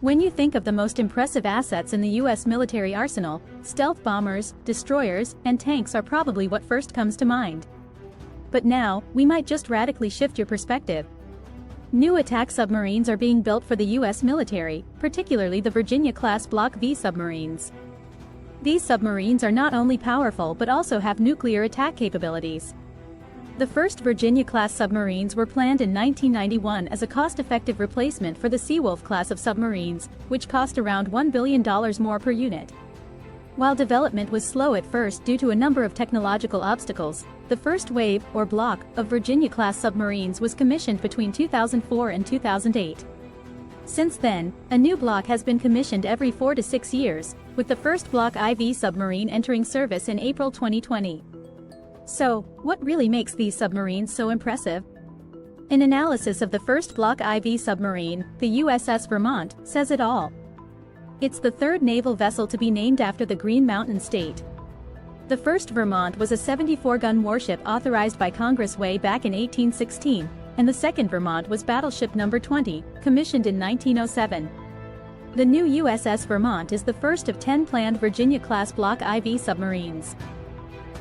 When you think of the most impressive assets in the US military arsenal, stealth bombers, destroyers, and tanks are probably what first comes to mind. But now, we might just radically shift your perspective. New attack submarines are being built for the US military, particularly the Virginia-class Block V submarines. These submarines are not only powerful but also have nuclear attack capabilities. The first Virginia-class submarines were planned in 1991 as a cost-effective replacement for the Seawolf class of submarines, which cost around $1 billion more per unit. While development was slow at first due to a number of technological obstacles, the first wave, or block, of Virginia-class submarines was commissioned between 2004 and 2008. Since then, a new block has been commissioned every 4 to 6 years, with the first Block IV submarine entering service in April 2020. So, what really makes these submarines so impressive? An analysis of the first Block IV submarine, the USS Vermont, says it all. It's the third naval vessel to be named after the Green Mountain State. The first Vermont was a 74-gun warship authorized by Congress way back in 1816, and the second Vermont was Battleship No. 20, commissioned in 1907. The new USS Vermont is the first of 10 planned Virginia-class Block IV submarines.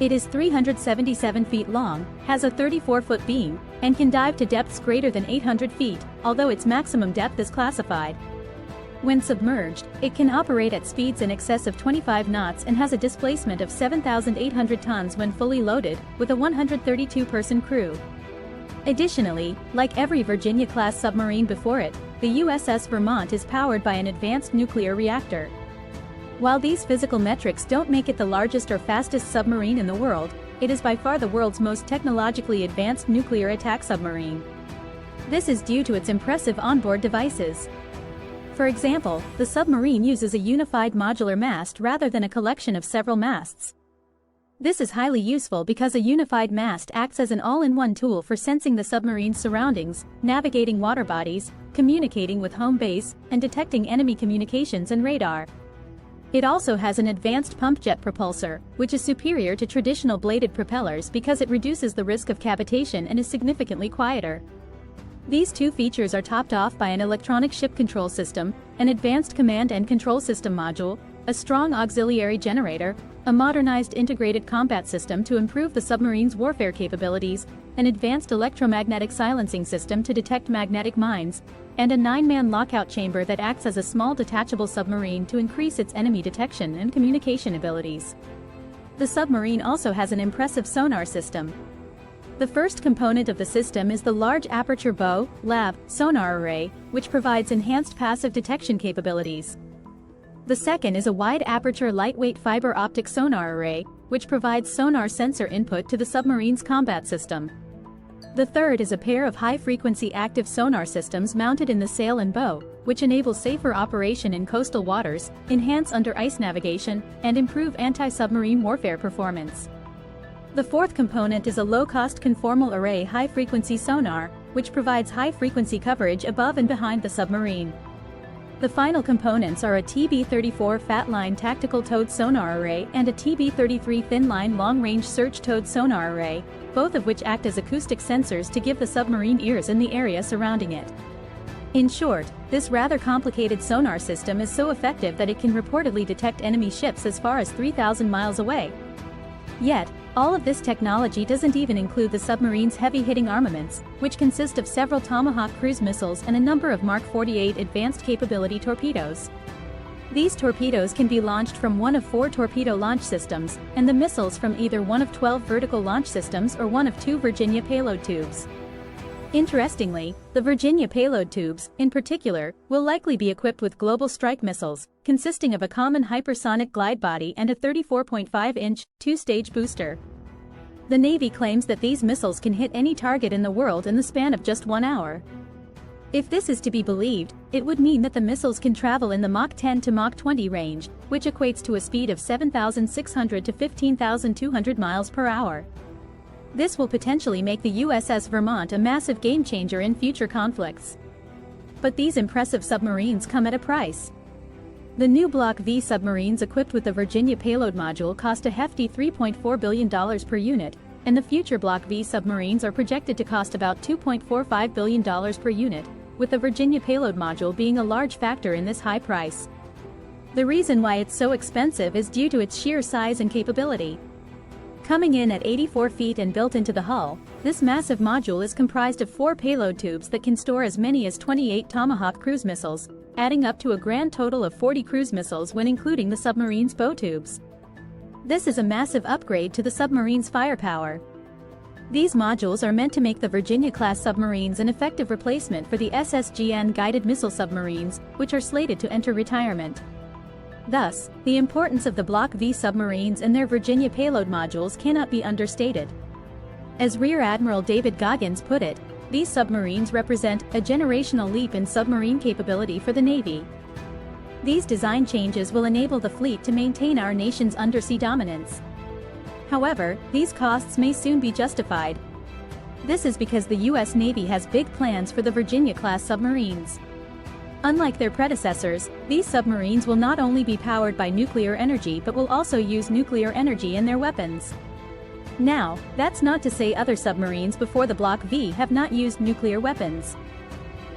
It is 377 feet long, has a 34-foot beam, and can dive to depths greater than 800 feet, although its maximum depth is classified. When submerged, it can operate at speeds in excess of 25 knots and has a displacement of 7,800 tons when fully loaded, with a 132-person crew. Additionally, like every Virginia-class submarine before it, the USS Vermont is powered by an advanced nuclear reactor. While these physical metrics don't make it the largest or fastest submarine in the world, it is by far the world's most technologically advanced nuclear attack submarine. This is due to its impressive onboard devices. For example, the submarine uses a unified modular mast rather than a collection of several masts. This is highly useful because a unified mast acts as an all-in-one tool for sensing the submarine's surroundings, navigating water bodies, communicating with home base, and detecting enemy communications and radar. It also has an advanced pump jet propulsor, which is superior to traditional bladed propellers because it reduces the risk of cavitation and is significantly quieter. These two features are topped off by an electronic ship control system, an advanced command and control system module, a strong auxiliary generator, a modernized integrated combat system to improve the submarine's warfare capabilities, an advanced electromagnetic silencing system to detect magnetic mines, and a 9-man lockout chamber that acts as a small detachable submarine to increase its enemy detection and communication abilities. The submarine also has an impressive sonar system. The first component of the system is the Large Aperture Bow (LAB) sonar array, which provides enhanced passive detection capabilities. The second is a Wide Aperture Lightweight Fiber Optic sonar array, which provides sonar sensor input to the submarine's combat system. The third is a pair of high-frequency active sonar systems mounted in the sail and bow, which enable safer operation in coastal waters, enhance under-ice navigation, and improve anti-submarine warfare performance. The fourth component is a low-cost conformal array high-frequency sonar, which provides high-frequency coverage above and behind the submarine. The final components are a TB-34 Fatline Tactical Towed Sonar Array and a TB-33 Thinline Long-Range Search Towed Sonar Array, both of which act as acoustic sensors to give the submarine ears in the area surrounding it. In short, this rather complicated sonar system is so effective that it can reportedly detect enemy ships as far as 3,000 miles away. Yet, all of this technology doesn't even include the submarine's heavy-hitting armaments, which consist of several Tomahawk cruise missiles and a number of Mark 48 advanced capability torpedoes. These torpedoes can be launched from one of 4 torpedo launch systems, and the missiles from either one of 12 vertical launch systems or one of 2 Virginia payload tubes. Interestingly, the Virginia payload tubes, in particular, will likely be equipped with Global Strike missiles, consisting of a common hypersonic glide body and a 34.5-inch, 2-stage booster. The Navy claims that these missiles can hit any target in the world in the span of just 1 hour. If this is to be believed, it would mean that the missiles can travel in the Mach 10 to Mach 20 range, which equates to a speed of 7,600 to 15,200 miles per hour. This will potentially make the USS Vermont a massive game-changer in future conflicts. But these impressive submarines come at a price. The new Block V submarines equipped with the Virginia payload module cost a hefty $3.4 billion per unit, and the future Block V submarines are projected to cost about $2.45 billion per unit, with the Virginia payload module being a large factor in this high price. The reason why it's so expensive is due to its sheer size and capability. Coming in at 84 feet and built into the hull, this massive module is comprised of 4 payload tubes that can store as many as 28 Tomahawk cruise missiles, adding up to a grand total of 40 cruise missiles when including the submarine's bow tubes. This is a massive upgrade to the submarine's firepower. These modules are meant to make the Virginia-class submarines an effective replacement for the SSGN guided missile submarines, which are slated to enter retirement. Thus, the importance of the Block V submarines and their Virginia payload modules cannot be understated. As Rear Admiral David Goggins put it, these submarines represent a generational leap in submarine capability for the Navy. These design changes will enable the fleet to maintain our nation's undersea dominance. However, these costs may soon be justified. This is because the U.S. Navy has big plans for the Virginia-class submarines. Unlike their predecessors, these submarines will not only be powered by nuclear energy but will also use nuclear energy in their weapons. Now, that's not to say other submarines before the Block V have not used nuclear weapons.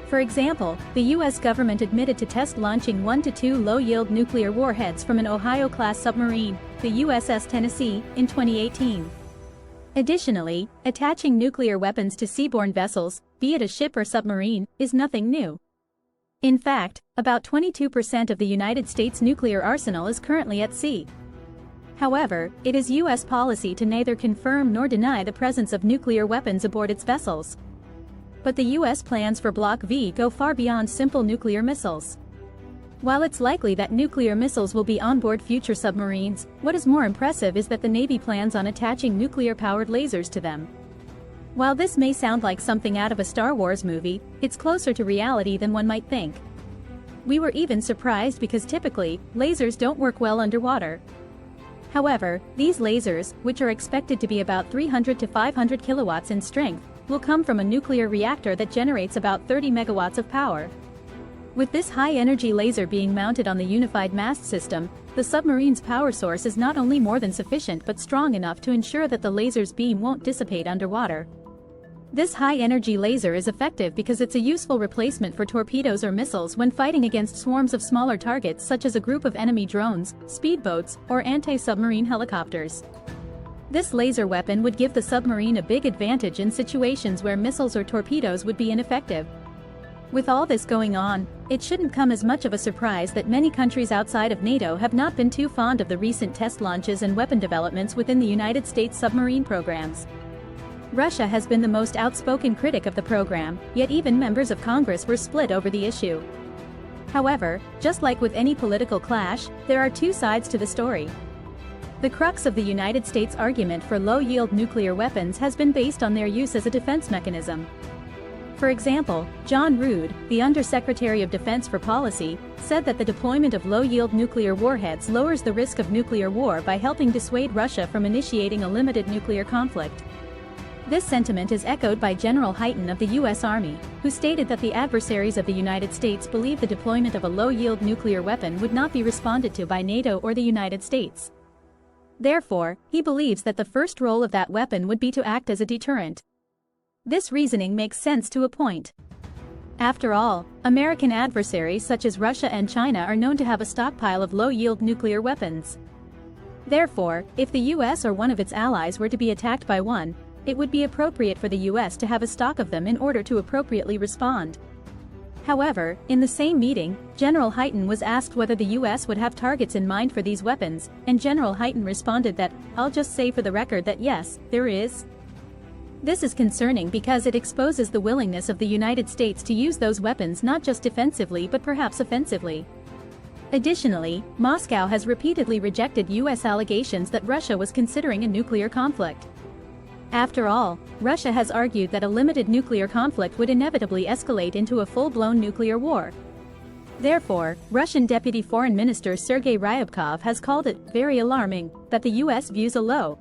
For example, the U.S. government admitted to test launching 1 to 2 low-yield nuclear warheads from an Ohio-class submarine, the USS Tennessee, in 2018. Additionally, attaching nuclear weapons to seaborne vessels, be it a ship or submarine, is nothing new. In fact, about 22% of the United States nuclear arsenal is currently at sea. However, it is U.S. policy to neither confirm nor deny the presence of nuclear weapons aboard its vessels. But the U.S. plans for Block V go far beyond simple nuclear missiles. While it's likely that nuclear missiles will be on board future submarines, what is more impressive is that the Navy plans on attaching nuclear-powered lasers to them. While this may sound like something out of a Star Wars movie, it's closer to reality than one might think. We were even surprised because typically, lasers don't work well underwater. However, these lasers, which are expected to be about 300 to 500 kilowatts in strength, will come from a nuclear reactor that generates about 30 megawatts of power. With this high-energy laser being mounted on the unified mast system, the submarine's power source is not only more than sufficient but strong enough to ensure that the laser's beam won't dissipate underwater. This high-energy laser is effective because it's a useful replacement for torpedoes or missiles when fighting against swarms of smaller targets such as a group of enemy drones, speedboats, or anti-submarine helicopters. This laser weapon would give the submarine a big advantage in situations where missiles or torpedoes would be ineffective. With all this going on, it shouldn't come as much of a surprise that many countries outside of NATO have not been too fond of the recent test launches and weapon developments within the United States submarine programs. Russia has been the most outspoken critic of the program, yet even members of Congress were split over the issue. However, just like with any political clash, there are two sides to the story. The crux of the United States' argument for low-yield nuclear weapons has been based on their use as a defense mechanism. For example, John Rood, the Undersecretary of Defense for Policy, said that the deployment of low-yield nuclear warheads lowers the risk of nuclear war by helping dissuade Russia from initiating a limited nuclear conflict. This sentiment is echoed by General Hyten of the U.S. Army, who stated that the adversaries of the United States believe the deployment of a low-yield nuclear weapon would not be responded to by NATO or the United States. Therefore, he believes that the first role of that weapon would be to act as a deterrent. This reasoning makes sense to a point. After all, American adversaries such as Russia and China are known to have a stockpile of low-yield nuclear weapons. Therefore, if the U.S. or one of its allies were to be attacked by one, it would be appropriate for the U.S. to have a stock of them in order to appropriately respond. However, in the same meeting, General Hyten was asked whether the U.S. would have targets in mind for these weapons, and General Hyten responded that, "I'll just say for the record that yes, there is." This is concerning because it exposes the willingness of the United States to use those weapons not just defensively but perhaps offensively. Additionally, Moscow has repeatedly rejected U.S. allegations that Russia was considering a nuclear conflict. After all, Russia has argued that a limited nuclear conflict would inevitably escalate into a full-blown nuclear war. Therefore, Russian Deputy Foreign Minister Sergei Ryabkov has called it very alarming that the U.S. views a low